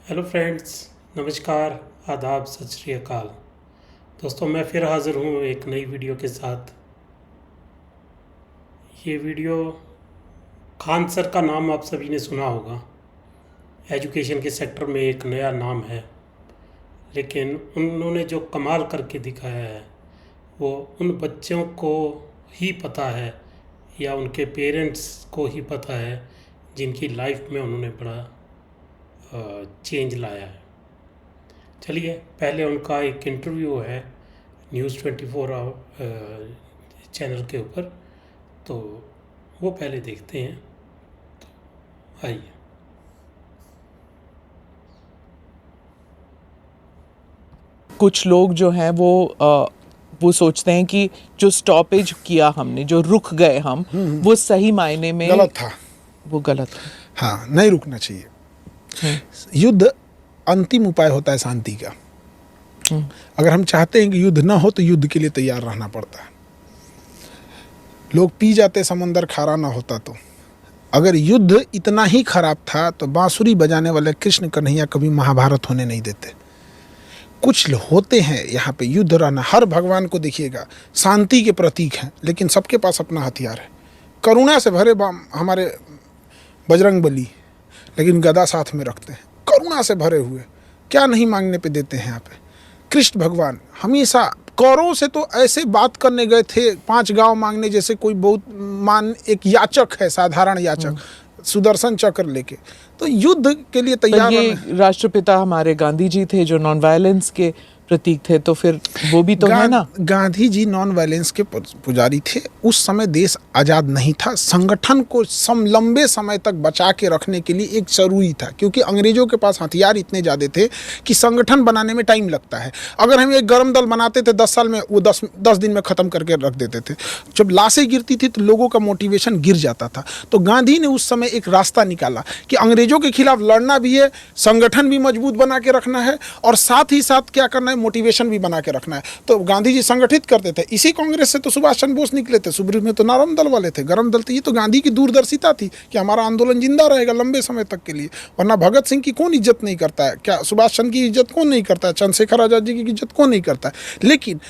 Hello friends, नमस्कार, आदाब, सत श्री अकाल। दोस्तों, मैं फिर हाज़िर हूँ एक नई वीडियो के साथ। ये वीडियो खान सर का नाम आप सभी ने सुना होगा। एजुकेशन के सेक्टर में एक नया नाम है, लेकिन उन्होंने जो कमाल करके दिखाया है वो उन बच्चों को ही पता है या उनके पेरेंट्स को ही पता है जिनकी लाइफ में उन्होंने बड़ा चेंज लाया है। चलिए, पहले उनका एक इंटरव्यू है न्यूज़ 24 चैनल के ऊपर, तो वो पहले देखते हैं। तो आइए। कुछ लोग जो हैं वो सोचते हैं कि जो स्टॉपेज किया हमने, जो रुक गए हम, वो सही मायने में गलत था। वो गलत है। हाँ, नहीं रुकना चाहिए। युद्ध अंतिम उपाय होता है शांति का। अगर हम चाहते हैं कि युद्ध ना हो तो युद्ध के लिए तैयार रहना पड़ता है। लोग पी जाते समंदर खारा ना होता तो। अगर युद्ध इतना ही खराब था तो बांसुरी बजाने वाले कृष्ण कन्हैया कभी महाभारत होने नहीं देते। कुछ होते हैं यहाँ पे युद्ध रहना। हर भगवान को देखिएगा शांति के प्रतीक हैं, लेकिन सबके पास अपना हथियार है। करुणा से भरे हमारे बजरंग बली, लेकिन गदा साथ में रखते हैं। करुणा से भरे हुए, क्या नहीं मांगने पे देते हैं यहाँ पे। कृष्ण भगवान हमेशा कौरवों से तो ऐसे बात करने गए थे 5 गांव मांगने, जैसे कोई बहुत एक याचक है, साधारण याचक, सुदर्शन चक्र लेके। तो युद्ध के लिए तैयार। ये राष्ट्रपिता हमारे गांधी जी थे जो नॉन वायलेंस के प्रतीक थे, तो फिर वो भी तो है ना। गांधी जी नॉन वायलेंस के पुजारी थे। उस समय देश आज़ाद नहीं था। संगठन को लंबे समय तक बचा के रखने के लिए एक जरूरी था, क्योंकि अंग्रेजों के पास हथियार इतने ज़्यादा थे कि संगठन बनाने में टाइम लगता है। अगर हम एक गर्म दल बनाते थे 10 साल में, वो 10 दिन में ख़त्म करके रख देते थे। जब लाशें गिरती थी तो लोगों का मोटिवेशन गिर जाता था। तो गांधी ने उस समय एक रास्ता निकाला कि अंग्रेजों के खिलाफ लड़ना भी है, संगठन भी मजबूत बना के रखना है, और साथ ही साथ क्या करना है, मोटिवेशन भी बना के रखना है। तो गांधी जी संगठित करते थे। इसी कांग्रेस से तो सुभाष चंद्र बोस निकले थे। सुब्रह में तो नरम दल वाले थे, गरम दल थे। ये तो गांधी की दूरदर्शिता थी कि हमारा आंदोलन जिंदा रहेगा लंबे समय तक के लिए। वरना भगत सिंह की कौन इज्जत नहीं करता है, क्या सुभाष चंद्र की इज्जत कौन नहीं करता है, चंद्रशेखर आजाद जी की इज्जत कौन नहीं करता है। लेकिन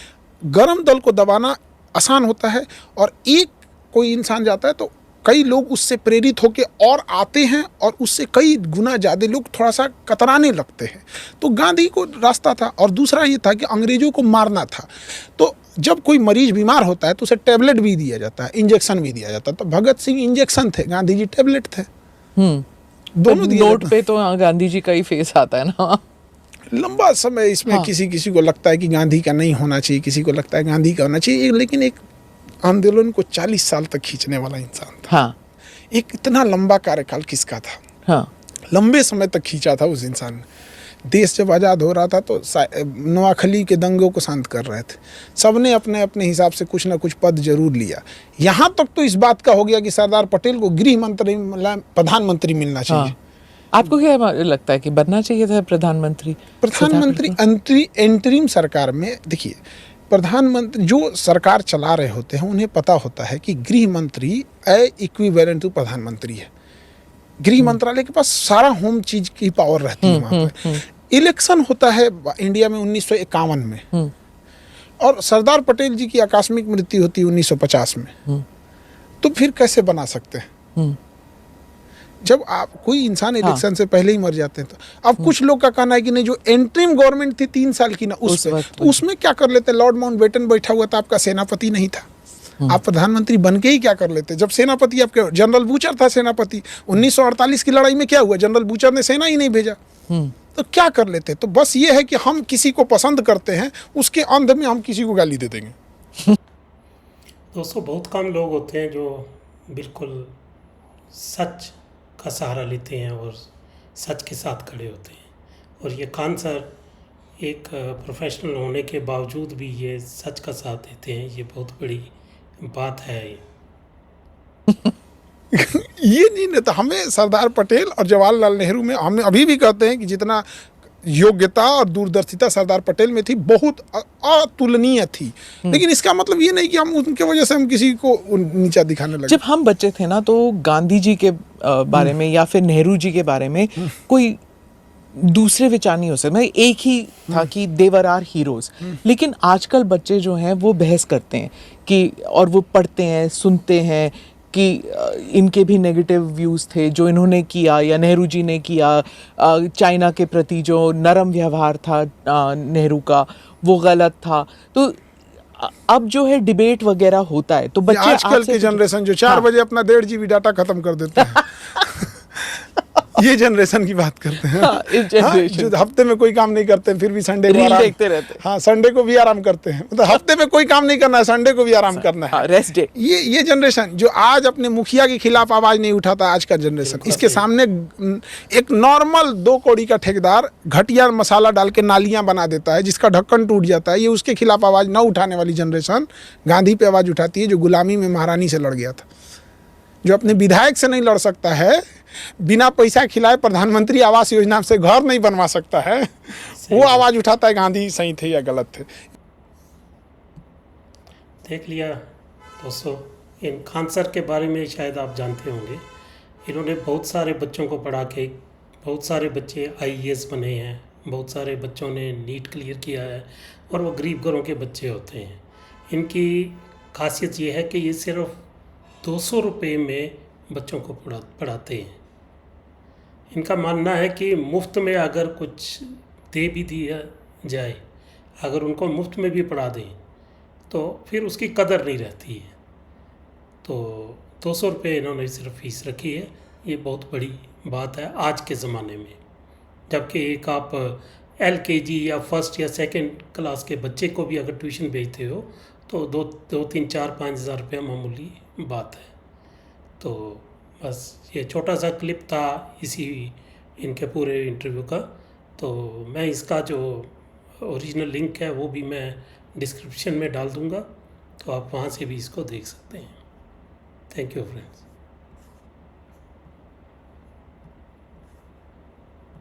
गरम दल को दबाना आसान होता है, और एक कोई इंसान जाता है तो कई लोग उससे प्रेरित होकर और आते हैं, और उससे कई गुना ज़्यादा लोग थोड़ा सा कतराने लगते हैं। तो गांधी को रास्ता था। और दूसरा ये था कि अंग्रेजों को मारना था। तो जब कोई मरीज बीमार होता है तो उसे टैबलेट भी दिया जाता है, इंजेक्शन भी दिया जाता है। तो भगत सिंह इंजेक्शन थे, गांधी जी टैबलेट थे। दोनों नोट पे तो गांधी जी का ही फेस आता है ना। लंबा समय इसमें हाँ। किसी को लगता है कि गांधी का नहीं होना चाहिए, किसी को लगता है गांधी का होना चाहिए। लेकिन एक आंदोलन को 40 साल तक खींचने वाला इंसान था। हाँ। एक इतना लंबा कार्यकाल किसका था। हाँ। लंबे समय तक खींचा था उस इंसान ने। देश जब आज़ाद हो रहा था तो नोआखली के दंगों को शांत कर रहे थे। सबने अपने अपने हिसाब से कुछ ना कुछ पद जरूर लिया। यहाँ तक तो इस बात का हो गया कि सरदार पटेल को गृह मंत्री, प्रधानमंत्री मिलना चाहिए। हाँ। आपको क्या लगता है कि बनना चाहिए था प्रधानमंत्री? एंटरिम सरकार में देखिए, प्रधानमंत्री जो सरकार चला रहे होते हैं उन्हें पता होता है कि गृह मंत्री इक्विवेलेंट टू प्रधानमंत्री है। गृह मंत्रालय के पास सारा होम चीज की पावर रहती है। वहां पे इलेक्शन होता है इंडिया में 1951 में, और सरदार पटेल जी की आकस्मिक मृत्यु होती है 1950 में। तो फिर कैसे बना सकते हैं जब आप कोई इंसान इलेक्शन से पहले ही मर जाते हैं? तो अब कुछ लोग का कहना है कि नहीं, जो एंट्रीम गवर्नमेंट थी 3 साल की ना, उसमें क्या कर लेते? लॉर्ड माउंटबेटन बैठा हुआ था, आपका सेनापति नहीं था। आप प्रधानमंत्री बन के ही क्या कर लेते? जब सेनापति आपके जनरल बूचर था सेनापति। 1948 की लड़ाई में क्या हुआ? जनरल बूचर ने सेना ही नहीं भेजा, तो क्या कर लेते? तो बस ये है कि हम किसी को पसंद करते हैं, उसके अंध में हम किसी को गाली दे देंगे। दोस्तों, बहुत कम लोग होते हैं जो बिल्कुल सच का सहारा लेते हैं और सच के साथ खड़े होते हैं। और ये खान सर एक प्रोफेशनल होने के बावजूद भी ये सच का साथ देते हैं। ये बहुत बड़ी बात है। ये नहीं तो हमें सरदार पटेल और जवाहरलाल नेहरू में, हम अभी भी कहते हैं कि जितना योग्यता और दूरदर्शिता सरदार पटेल में थी, बहुत अतुलनीय थी। लेकिन इसका मतलब ये नहीं कि हम उनके वजह से हम किसी को नीचा दिखाने लगे। जब हम बच्चे थे ना, तो गांधी जी के बारे में या फिर नेहरू जी के बारे में कोई दूसरे विचार नहीं हो सकते, मतलब एक ही था कि देवर आर हीरोज। लेकिन आजकल बच्चे जो हैं वो बहस करते हैं कि, और वो पढ़ते हैं, सुनते हैं कि इनके भी नेगेटिव व्यूज़ थे जो इन्होंने किया या नेहरू जी ने किया, चाइना के प्रति जो नरम व्यवहार था नेहरू का वो गलत था। तो अब जो है डिबेट वगैरह होता है तो बच्चे आजकल की जनरेशन जो 4 बजे अपना 1.5 GB डाटा खत्म कर देते हैं ये जनरेशन की बात करते हैं। हाँ, इस generation जो हफ्ते में कोई काम नहीं करते हैं फिर भी संडे को रील आराम देखते रहते हैं। हाँ, संडे को भी आराम करते हैं, मतलब हफ्ते में कोई काम नहीं करना है, संडे को भी आराम करना है, रेस्ट डे। ये जनरेशन जो आज अपने मुखिया के खिलाफ आवाज नहीं उठाता, आज का जनरेशन इसके सामने एक नॉर्मल 2 कौड़ी का ठेकेदार घटिया मसाला डाल के नालियां बना देता है जिसका ढक्कन टूट जाता है, ये उसके खिलाफ आवाज न उठाने वाली जनरेशन गांधी पे आवाज उठाती है, जो गुलामी में महारानी से लड़ गया था, जो अपने विधायक से नहीं लड़ सकता है, बिना पैसा खिलाए प्रधानमंत्री आवास योजना से घर नहीं बनवा सकता है, वो आवाज उठाता है गांधी सही थे या गलत थे। देख लिया दोस्तों, इन खान सर के बारे में शायद आप जानते होंगे, इन्होंने बहुत सारे बच्चों को पढ़ा के बहुत सारे बच्चे IAS बने हैं, बहुत सारे बच्चों ने नीट क्लियर किया है, और वो गरीब घरों के बच्चे होते हैं। इनकी खासियत ये है कि ये सिर्फ 200 रुपये में बच्चों को पढ़ाते हैं। इनका मानना है कि मुफ्त में अगर कुछ दे भी दिया जाए, अगर उनको मुफ्त में भी पढ़ा दें तो फिर उसकी कदर नहीं रहती है। तो 200 रुपये इन्होंने सिर्फ फीस रखी है, ये बहुत बड़ी बात है आज के ज़माने में। जबकि एक आप LKG या फर्स्ट या सेकंड क्लास के बच्चे को भी अगर ट्यूशन भेजते हो तो 2-3-4-5 हज़ार रुपया मामूली बात है। तो बस ये छोटा सा क्लिप था इसी इनके पूरे इंटरव्यू का। तो मैं इसका जो ओरिजिनल लिंक है वो भी मैं डिस्क्रिप्शन में डाल दूँगा, तो आप वहाँ से भी इसको देख सकते हैं। Thank you friends.